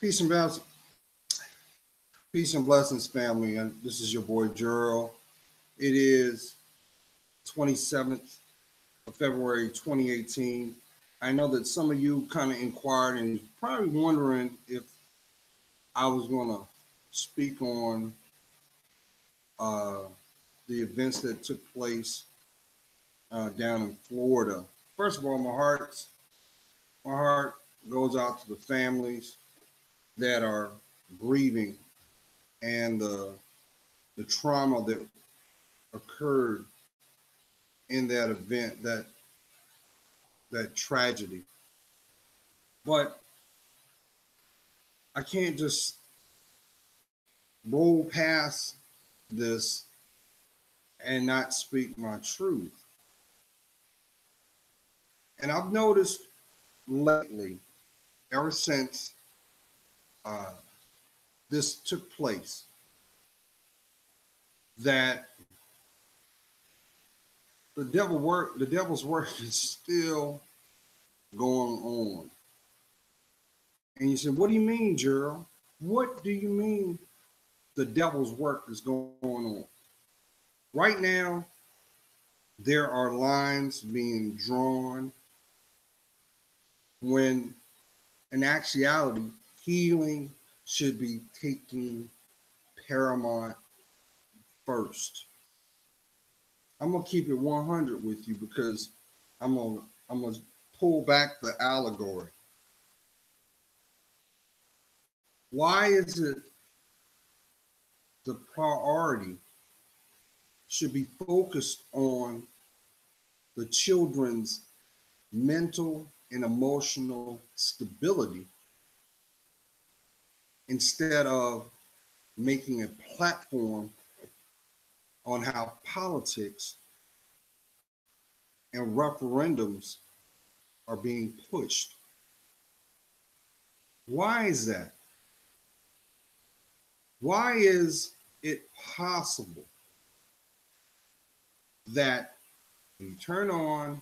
Peace and blessings, peace and blessings, family. And this is your boy Gerald. It is 27th of February 2018. I know that some of you kind of inquired and probably wondering if I was going to speak on uh, the events that took place down in Florida. First of all, my heart goes out to the families that are grieving and the trauma that occurred in that event, that tragedy. But I can't just roll past this and not speak my truth. And I've noticed lately, ever since uh, this took place, that the devil's work is still going on. And you said, what do you mean, Gerald? What do you mean the devil's work is going on? Right now, there are lines being drawn when, in actuality, healing should be taking paramount first. I'm gonna keep it 100 with you because I'm gonna pull back the allegory. Why is it the priority should be focused on the children's mental and emotional stability instead of making a platform on how politics and referendums are being pushed? Why is that? Why is it possible that you turn on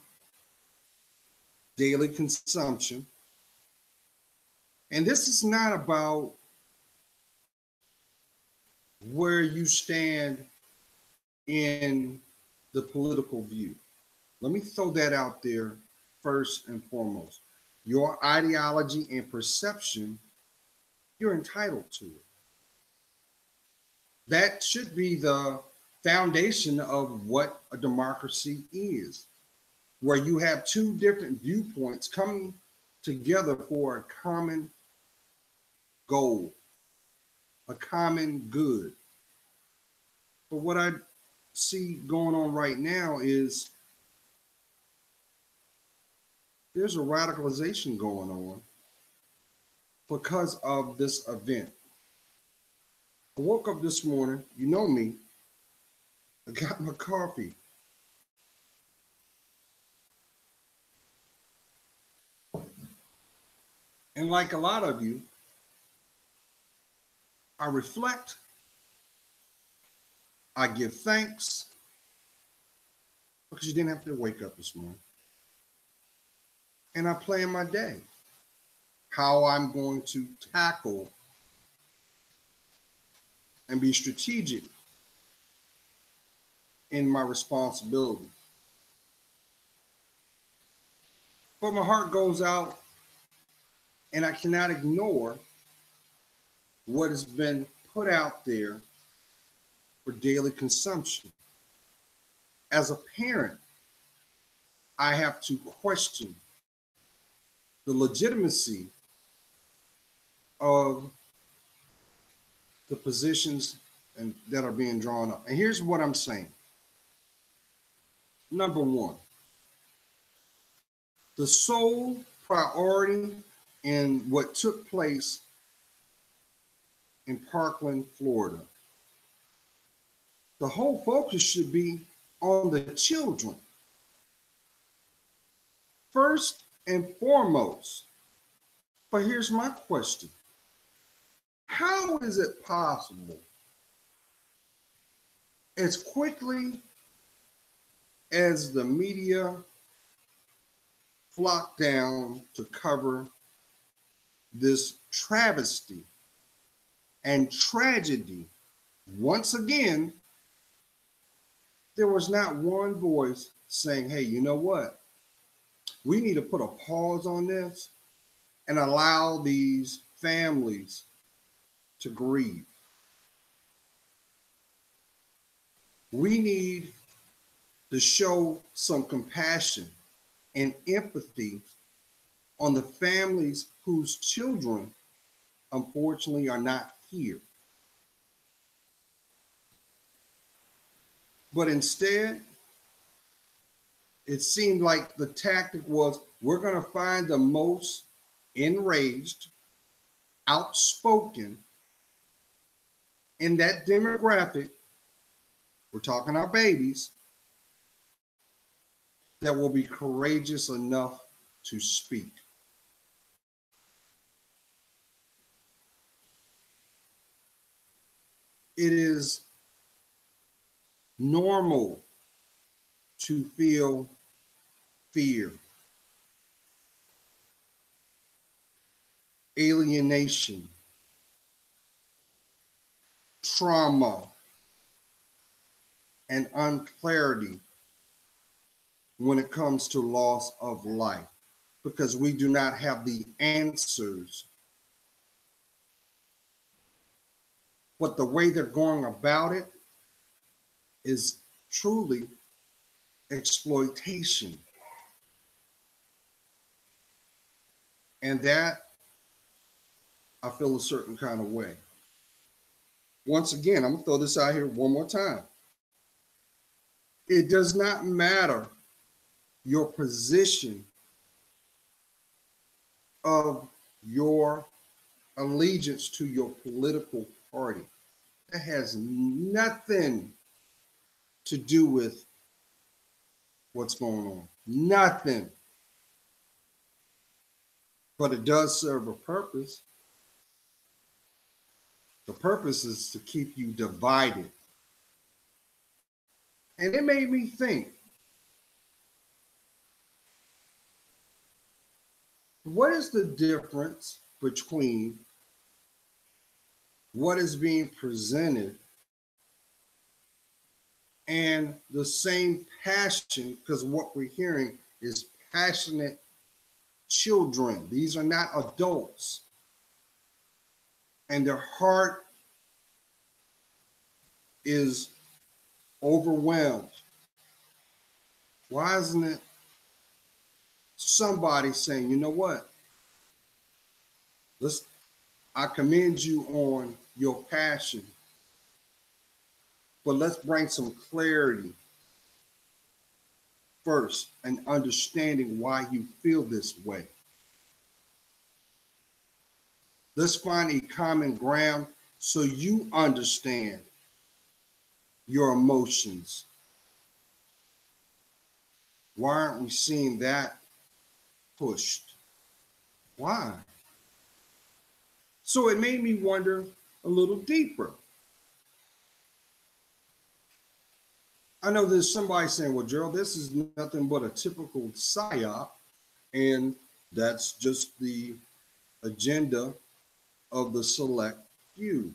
daily consumption, and this is not about where you stand in the political view. Let me throw that out there first and foremost. Your ideology and perception, you're entitled to it. That should be the foundation of what a democracy is, where you have two different viewpoints coming together for a common goal, a common good. But what I see going on right now is there's a radicalization going on because of this event. I woke up this morning, you know me, I got my coffee. And like a lot of you, I reflect, I give thanks because you didn't have to wake up this morning. And I plan my day, how I'm going to tackle and be strategic in my responsibility. But my heart goes out, and I cannot ignore what has been put out there for daily consumption. As a parent, I have to question the legitimacy of the positions that are being drawn up. And here's what I'm saying. Number one, the sole priority in what took place in Parkland, Florida, the whole focus should be on the children. First and foremost. But here's my question. How is it possible, as quickly as the media flocked down to cover this travesty and tragedy, once again, there was not one voice saying, hey, you know what? We need to put a pause on this and allow these families to grieve. We need to show some compassion and empathy on the families whose children, unfortunately, are not here. But instead, it seemed like the tactic was, we're going to find the most enraged, outspoken in that demographic. We're talking our babies, that will be courageous enough to speak. It is normal to feel fear, alienation, trauma, and unclarity when it comes to loss of life, because we do not have the answers. But the way they're going about it is truly exploitation. And that, I feel a certain kind of way. Once again, I'm gonna throw this out here one more time. It does not matter your position of your allegiance to your political party. That has nothing to do with what's going on. Nothing. But it does serve a purpose. The purpose is to keep you divided. And it made me think, what is the difference between what is being presented and the same passion, because what we're hearing is passionate children. These are not adults. And their heart is overwhelmed. Why isn't it somebody saying, you know what? I commend you on your passion, but let's bring some clarity first and understanding why you feel this way. Let's find a common ground so you understand your emotions. Why aren't we seeing that pushed? Why? So it made me wonder a little deeper. I know there's somebody saying, well, Gerald, this is nothing but a typical PSYOP, and that's just the agenda of the select few.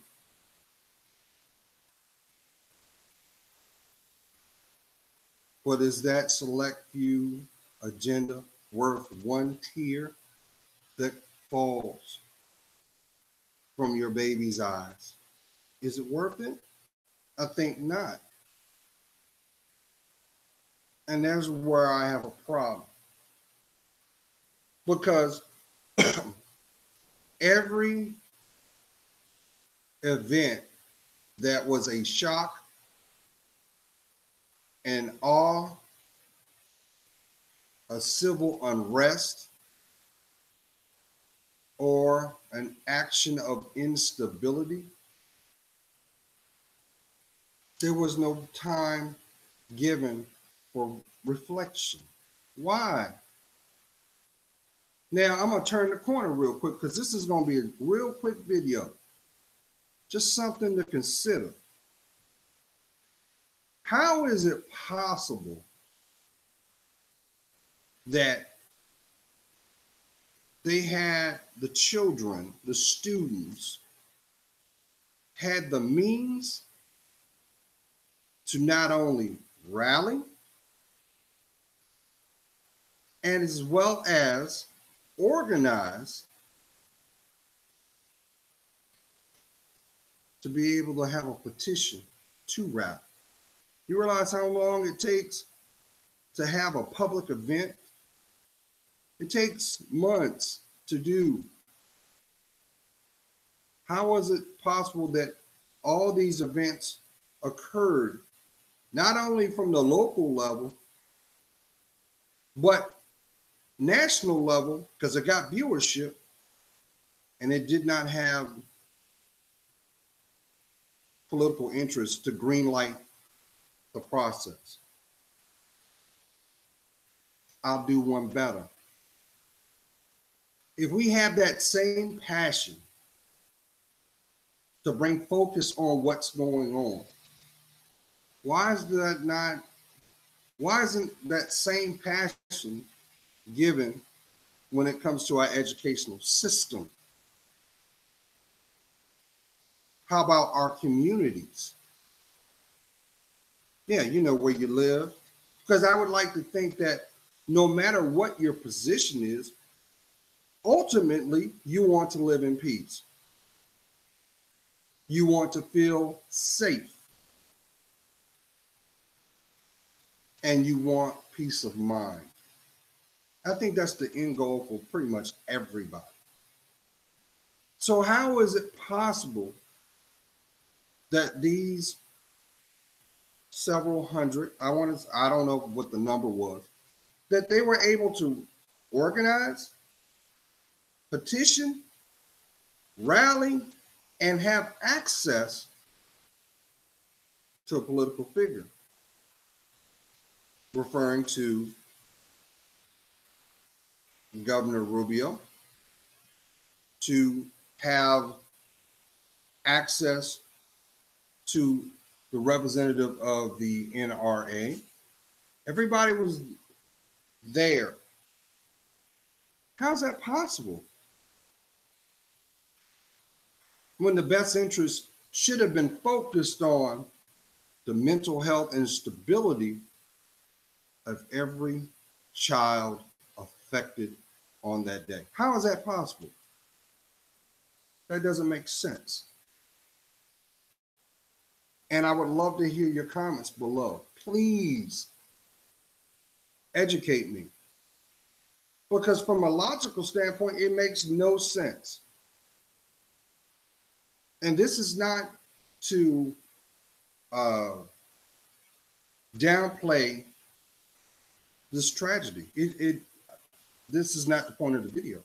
But is that select few agenda worth one tear that falls from your baby's eyes? Is it worth it? I think not. And there's where I have a problem. Because every event that was a shock and awe, a civil unrest, or an action of instability, there was no time given for reflection. Why? Now, I'm going to turn the corner real quick because this is going to be a real quick video. Just something to consider. How is it possible that they had the children, the students, had the means to not only rally and as well as organize to be able to have a petition to rally. You realize how long it takes to have a public event? It takes months to do. How was it possible that all these events occurred, not only from the local level, but national level, because it got viewership, and it did not have political interest to greenlight the process? I'll do one better. If we have that same passion to bring focus on what's going on, why isn't that same passion given when it comes to our educational system? How about our communities? Yeah, you know where you live. Because I would like to think that no matter what your position is, ultimately, you want to live in peace. You want to feel safe. And you want peace of mind. I think that's the end goal for pretty much everybody. So how is it possible that these several hundred, I don't know what the number was, that they were able to organize, petition, rally, and have access to a political figure, referring to Governor Rubio, to have access to the representative of the NRA. Everybody was there. How's that possible? When the best interest should have been focused on the mental health and stability of every child affected on that day. How is that possible? That doesn't make sense. And I would love to hear your comments below. Please educate me. Because from a logical standpoint, it makes no sense. And this is not to downplay this tragedy. This is not the point of the video.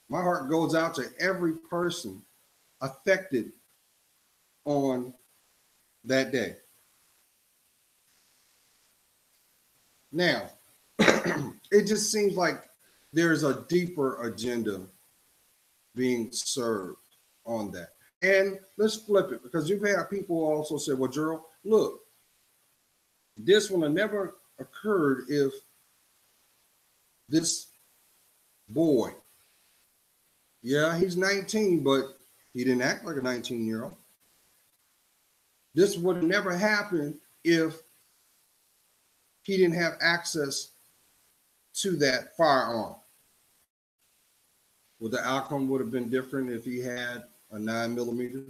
My heart goes out to every person affected on that day. Now, it just seems like there's a deeper agenda being served on that. And let's flip it, because you've had people also say, well, Gerald, look, this would have never occurred if this boy, yeah, he's 19, but he didn't act like a 19-year-old. This would have never happened if he didn't have access to that firearm. Well, the outcome would have been different if he had a 9mm.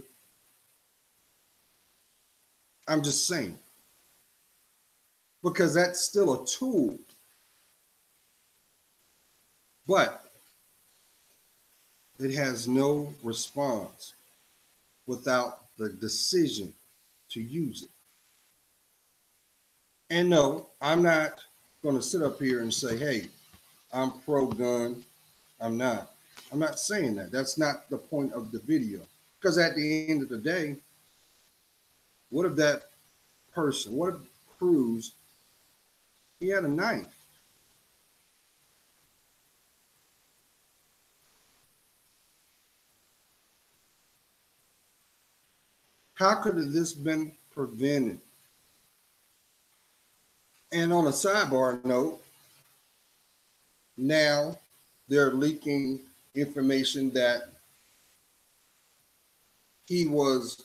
I'm just saying, because that's still a tool. But it has no response without the decision to use it. And no, I'm not going to sit up here and say, hey, I'm pro-gun. I'm not saying that. That's not the point of the video. Because at the end of the day, what if that person, what if Cruz, he had a knife? How could have this been prevented? And on a sidebar note, now they're leaking information that he was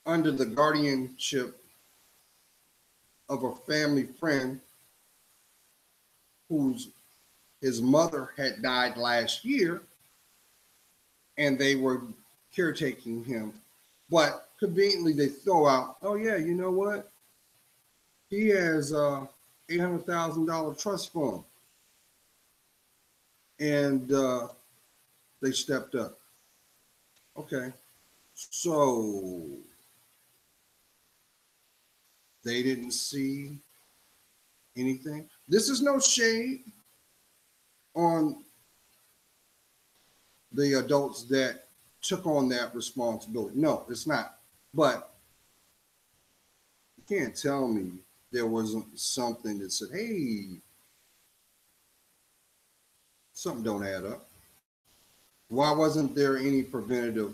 under the guardianship of a family friend his mother had died last year, and they were caretaking him. But conveniently, they throw out, oh yeah, you know what? He has $800,000 trust fund, and they stepped up. Okay, so they didn't see anything. This is no shade on the adults that took on that responsibility. No, it's not. But you can't tell me there wasn't something that said, hey, something don't add up. Why wasn't there any preventative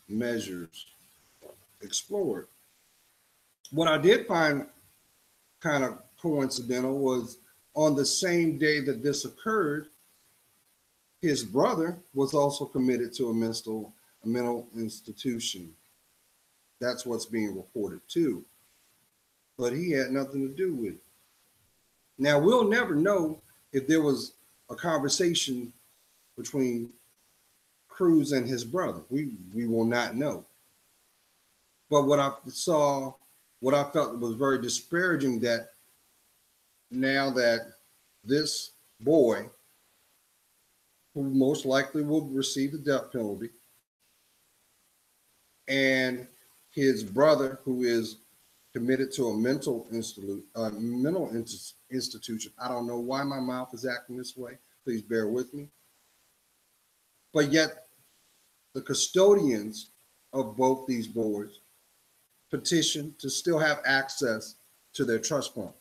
measures explored? What I did find kind of coincidental was on the same day that this occurred, his brother was also committed to a mental institution. That's what's being reported too. But he had nothing to do with it. Now, we'll never know if there was a conversation between Cruz and his brother. We will not know. But what I felt was very disparaging, that now that this boy, who most likely will receive the death penalty, and his brother, who is committed to a mental institution. I don't know why my mouth is acting this way. Please bear with me. But yet, the custodians of both these boys petitioned to still have access to their trust fund.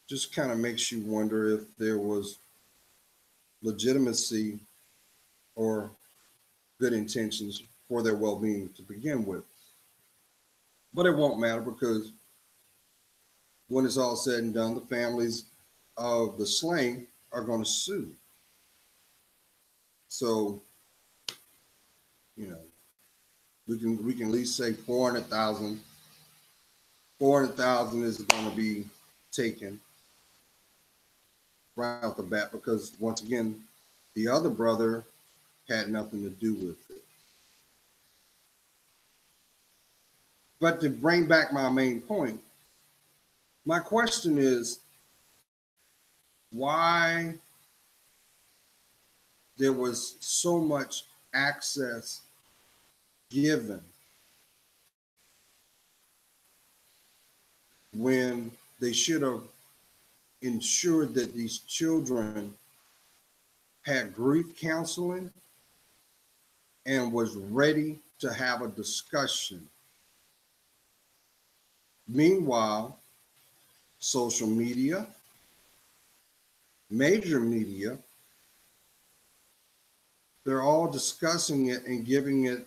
Just kind of makes you wonder if there was legitimacy or good intentions for their well-being to begin with. But it won't matter, because when it's all said and done, the families of the slain are going to sue. So, you know, we can at least say 400,000. 400,000 is going to be taken right off the bat, because once again, the other brother had nothing to do with it. But to bring back my main point, my question is why there was so much access given when they should have ensured that these children had grief counseling and was ready to have a discussion. Meanwhile, social media, major media, they're all discussing it and giving it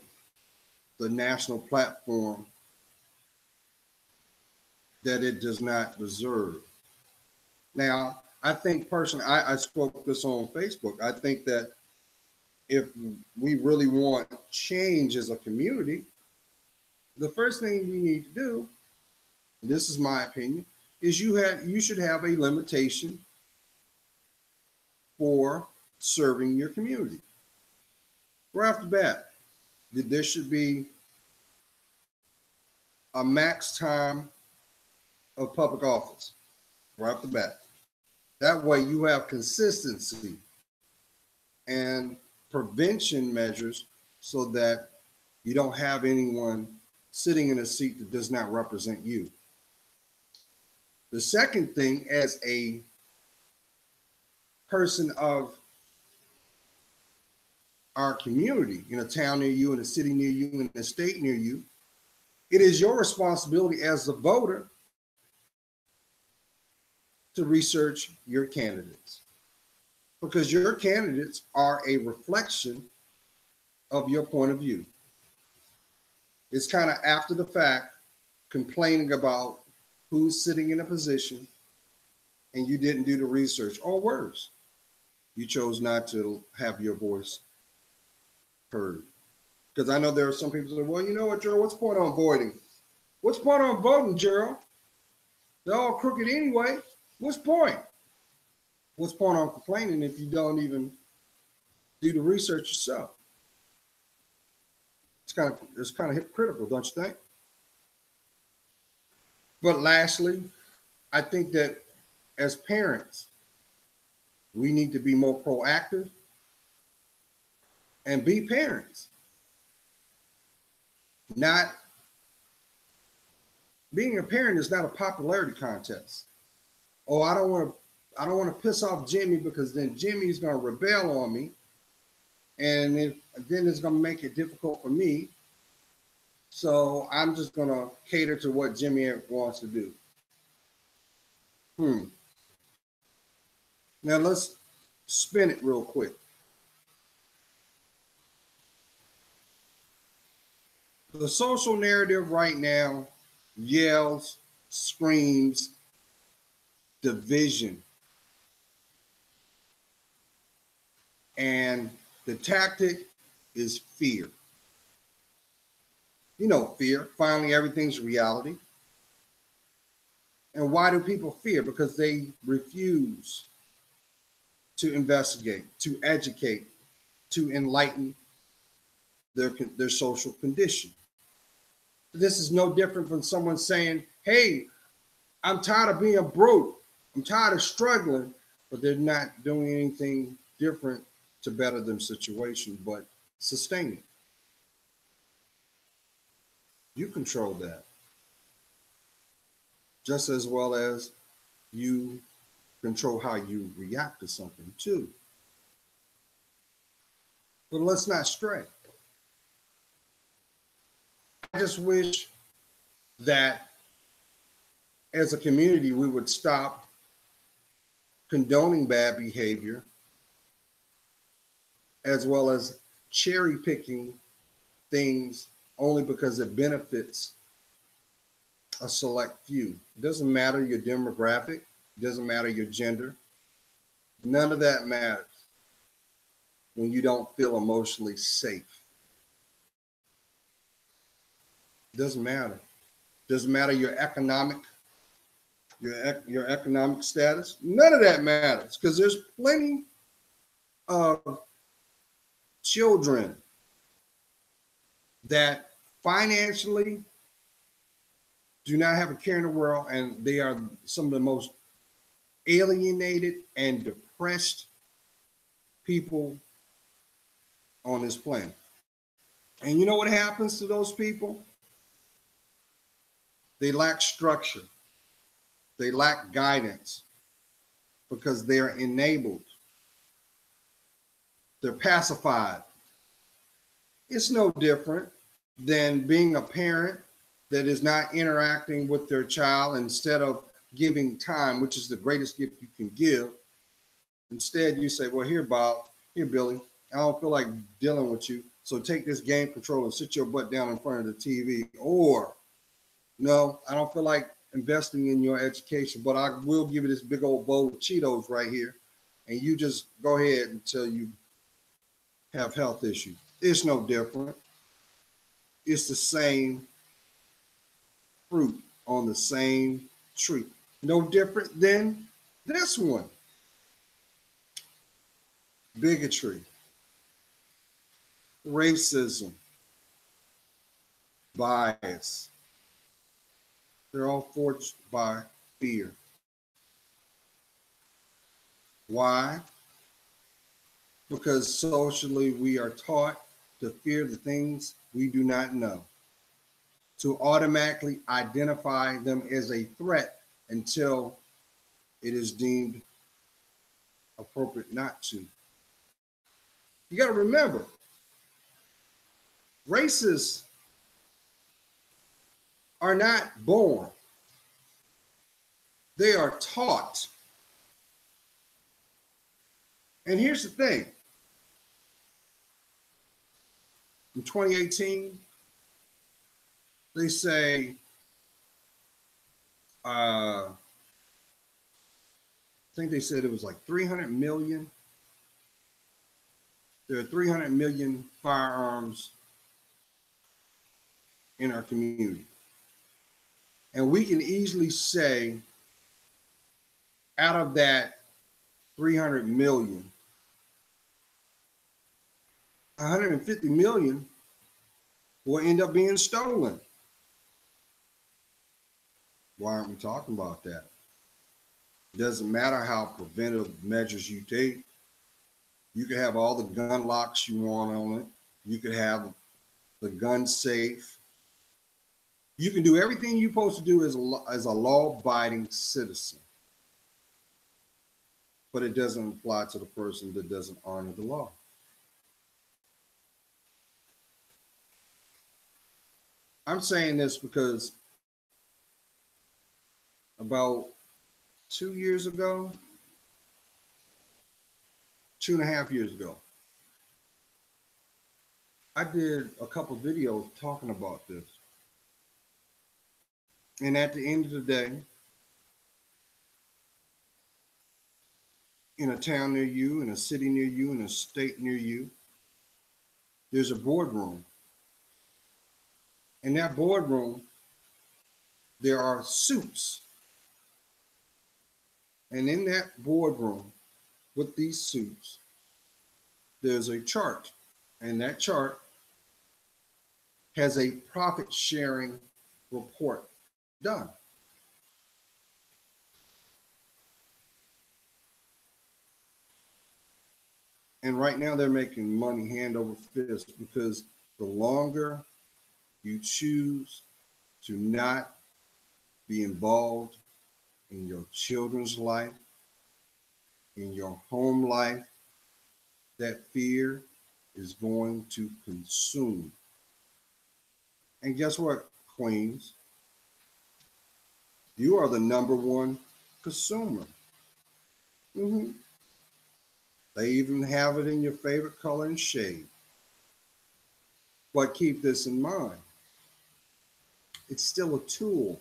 the national platform that it does not deserve. Now, I think personally, I spoke this on Facebook. I think that if we really want change as a community, the first thing we need to do, and this is my opinion, is you should have a limitation for serving your community. Right off the bat, there should be a max time of public office right off the bat. That way you have consistency and prevention measures so that you don't have anyone sitting in a seat that does not represent you. The second thing, as a person of our community, in a town near you, in a city near you, in a state near you, it is your responsibility as a voter to research your candidates, because your candidates are a reflection of your point of view. It's kind of after the fact complaining about who's sitting in a position and you didn't do the research, or worse, You chose not to have your voice heard. Because I know there are some people that say, well, you know what, Gerald, what's the point on voting? What's the point on voting, Gerald? They're all crooked anyway. What's the point? What's the point on complaining if you don't even do the research yourself? It's kind of hypocritical, don't you think? But lastly, I think that as parents, we need to be more proactive and be parents. Not being a parent is not a popularity contest. Oh, I don't want to piss off Jimmy because then Jimmy's going to rebel on me, and then it's going to make it difficult for me. So I'm just going to cater to what Jimmy wants to do. Now let's spin it real quick. The social narrative right now yells, screams, division. And the tactic is fear. You know, fear. Finally, everything's reality. And why do people fear? Because they refuse to investigate, to educate, to enlighten their social condition. This is no different from someone saying, hey, I'm tired of being broke. I'm tired of struggling, but they're not doing anything different to better their situation, but sustain it. You control that. Just as well as you control how you react to something too. But let's not stray. I just wish that as a community, we would stop condoning bad behavior, as well as cherry picking things only because it benefits a select few. It doesn't matter your demographic, it doesn't matter your gender. None of that matters when you don't feel emotionally safe. It doesn't matter. It doesn't matter your economic status. None of that matters, because there's plenty of children that financially do not have a care in the world, and they are some of the most alienated and depressed people on this planet. And you know what happens to those people? They lack structure. They lack guidance because they're enabled. They're pacified. It's no different than being a parent that is not interacting with their child. Instead of giving time, which is the greatest gift you can give, instead you say, well, here, Bob, here, Billy, I don't feel like dealing with you, so take this game controller and sit your butt down in front of the TV. Or, no, I don't feel like investing in your education, but I will give you this big old bowl of Cheetos right here, and you just go ahead until you have health issues. It's no different. It's the same fruit on the same tree. No different than this one. Bigotry, racism, bias. They're all forged by fear. Why? Because socially we are taught to fear the things we do not know, to automatically identify them as a threat until it is deemed appropriate not to. You got to remember, racists are not born. They are taught. And here's the thing. In 2018, they say, I think they said it was like 300 million There are 300 million firearms in our community. And we can easily say, out of that 300 million, 150 million will end up being stolen. Why aren't we talking about that? It doesn't matter how preventive measures you take. You can have all the gun locks you want on it. You could have the gun safe. You can do everything you're supposed to do as a law-abiding citizen. But it doesn't apply to the person that doesn't honor the law. I'm saying this because about 2 years ago, 2.5 years ago, I did a couple videos talking about this. And at the end of the day, in a town near you, in a city near you, in a state near you, there's a boardroom. In that boardroom, there are suits. And in that boardroom, with these suits, there's a chart. And that chart has a profit sharing report done. And right now they're making money hand over fist because the longer you choose to not be involved in your children's life, in your home life, that fear is going to consume. And guess what, Queens? You are the number one consumer. Mm-hmm. They even have it in your favorite color and shade. But keep this in mind. It's still a tool.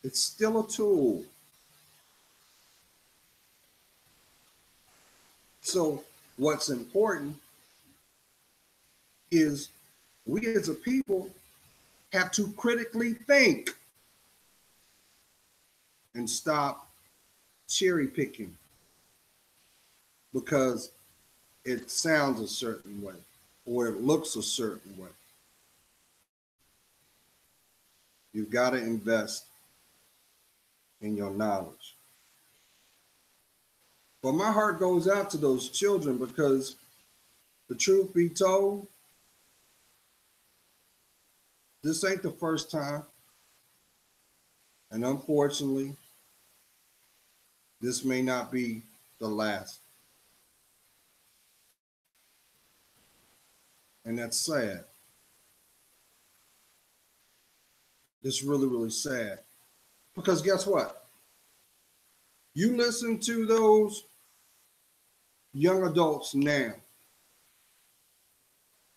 It's still a tool. So what's important is we as a people have to critically think and stop cherry picking because it sounds a certain way or it looks a certain way. You've got to invest in your knowledge. But my heart goes out to those children because the truth be told, this ain't the first time. And unfortunately, this may not be the last. And that's sad. It's really, really sad. Because guess what? You listen to those young adults now.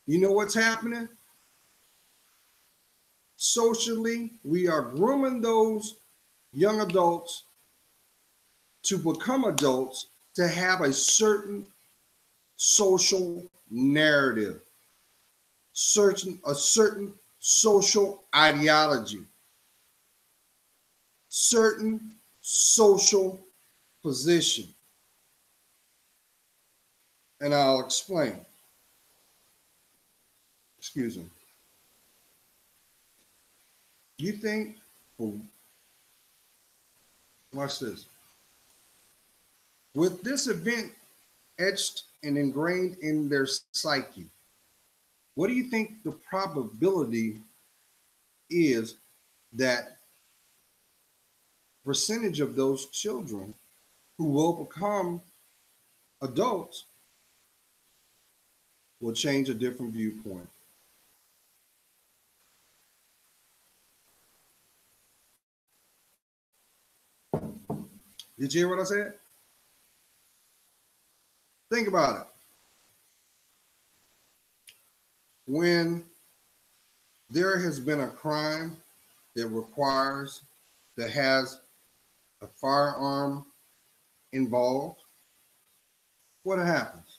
You know what's happening? Socially, we are grooming those young adults to become adults to have a certain social narrative, a certain social ideology, certain social position. And I'll explain. Excuse me. You think, watch this. With this event etched and ingrained in their psyche, what do you think the probability is that percentage of those children who will become adults will change a different viewpoint? Did you hear what I said? Think about it. When there has been a crime that has a firearm involved, what happens?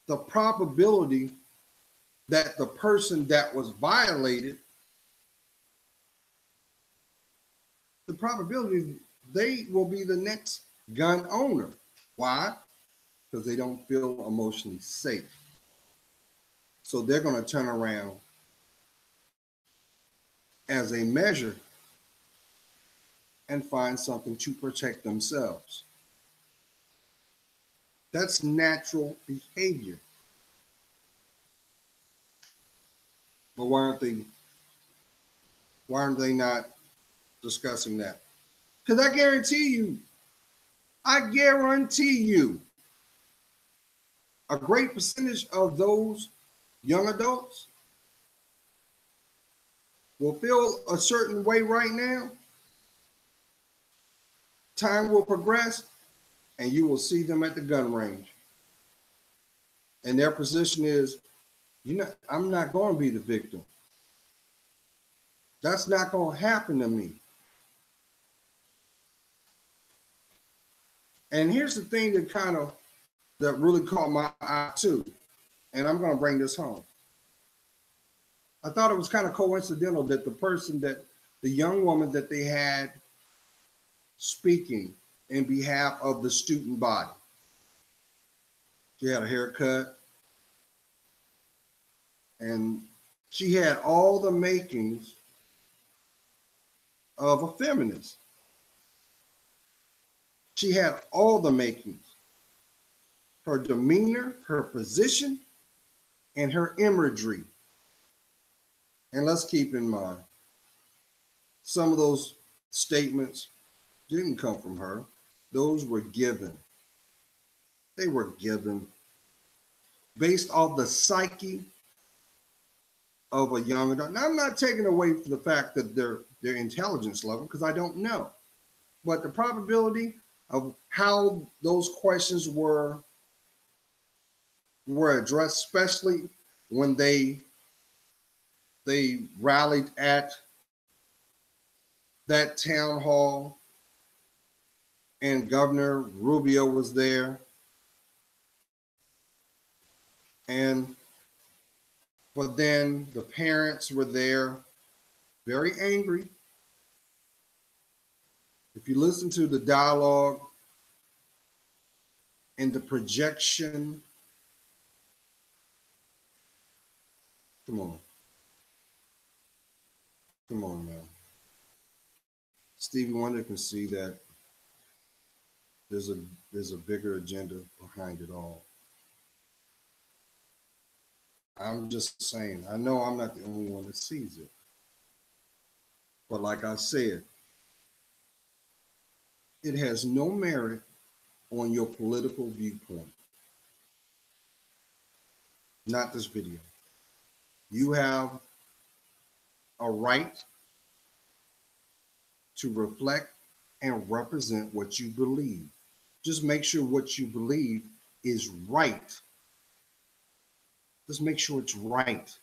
The probability that the person that was violated, the probability they will be the next gun owner. Why? Because they don't feel emotionally safe. So they're going to turn around as a measure and find something to protect themselves. That's natural behavior. But why aren't they not discussing that? Because I guarantee you, a great percentage of those young adults will feel a certain way right now. Time will progress, and you will see them at the gun range. And their position is, I'm not going to be the victim. That's not going to happen to me. And here's the thing that really caught my eye too. And I'm going to bring this home. I thought it was kind of coincidental that the young woman that they had speaking in behalf of the student body, she had a haircut and she had all the makings of a feminist. She had all the makings. Her demeanor, her position, and her imagery. And let's keep in mind, some of those statements didn't come from her. Those were given. They were given based off the psyche of a young adult. Now, I'm not taking away from the fact that their intelligence level, because I don't know. But the probability of how those questions were addressed, especially when they rallied at that town hall and Governor Rubio was there. But then the parents were there, very angry. If you listen to the dialogue and the projection, come on now. Stevie Wonder can see that there's a bigger agenda behind it all. I'm just saying, I know I'm not the only one that sees it. But like I said, it has no merit on your political viewpoint. Not this video. You have a right to reflect and represent what you believe. Just make sure what you believe is right. Just make sure it's right.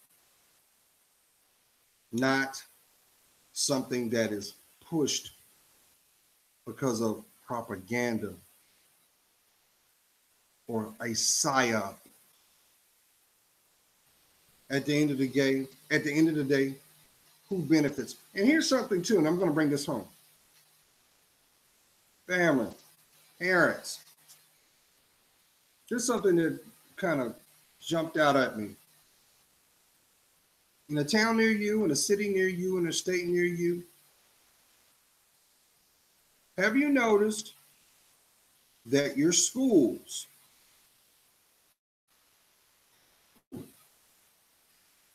Not something that is pushed because of propaganda or a psyop. At the end of the day, who benefits? And here's something too, and I'm going to bring this home. Family, parents. There's something that kind of jumped out at me. In a town near you, in a city near you, in a state near you, have you noticed that your schools,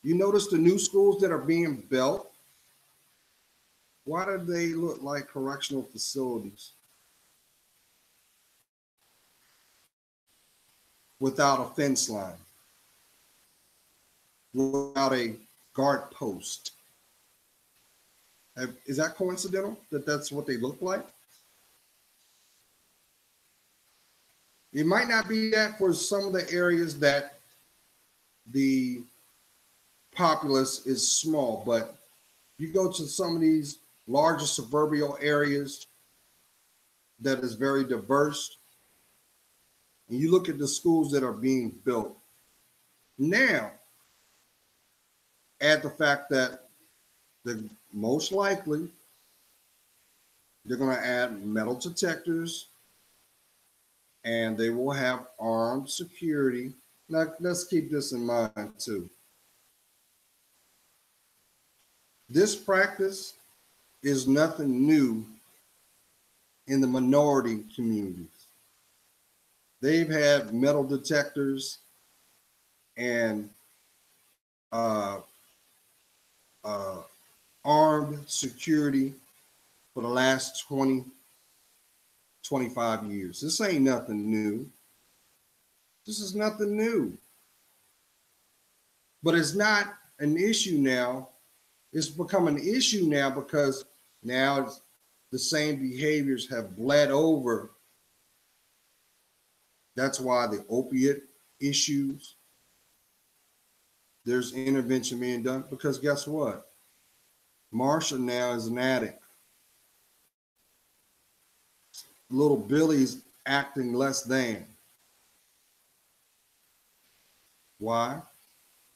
you notice the new schools that are being built? Why do they look like correctional facilities? Without a fence line, without a guard post. Is that coincidental that that's what they look like? It might not be that for some of the areas that the populace is small, but you go to some of these larger suburban areas that is very diverse, and you look at the schools that are being built now, add the fact that the most likely they're going to add metal detectors and they will have armed security. Now, let's keep this in mind too. This practice is nothing new in the minority communities. They've had metal detectors and uh, uh, armed security for the last 20, 25 years. This ain't nothing new. This is nothing new. But it's not an issue now. It's become an issue now because now the same behaviors have bled over. That's why the opiate issues, there's intervention being done because guess what? Marsha now is an addict. Little Billy's acting less than. Why?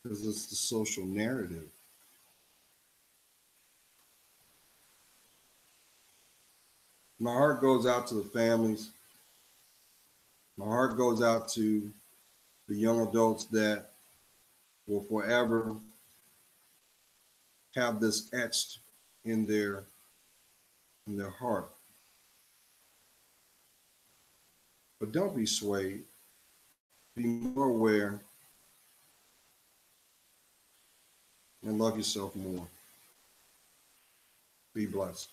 Because it's the social narrative. My heart goes out to the families. My heart goes out to the young adults that will forever have this etched in their heart. But don't be swayed. Be more aware and love yourself more. Be blessed.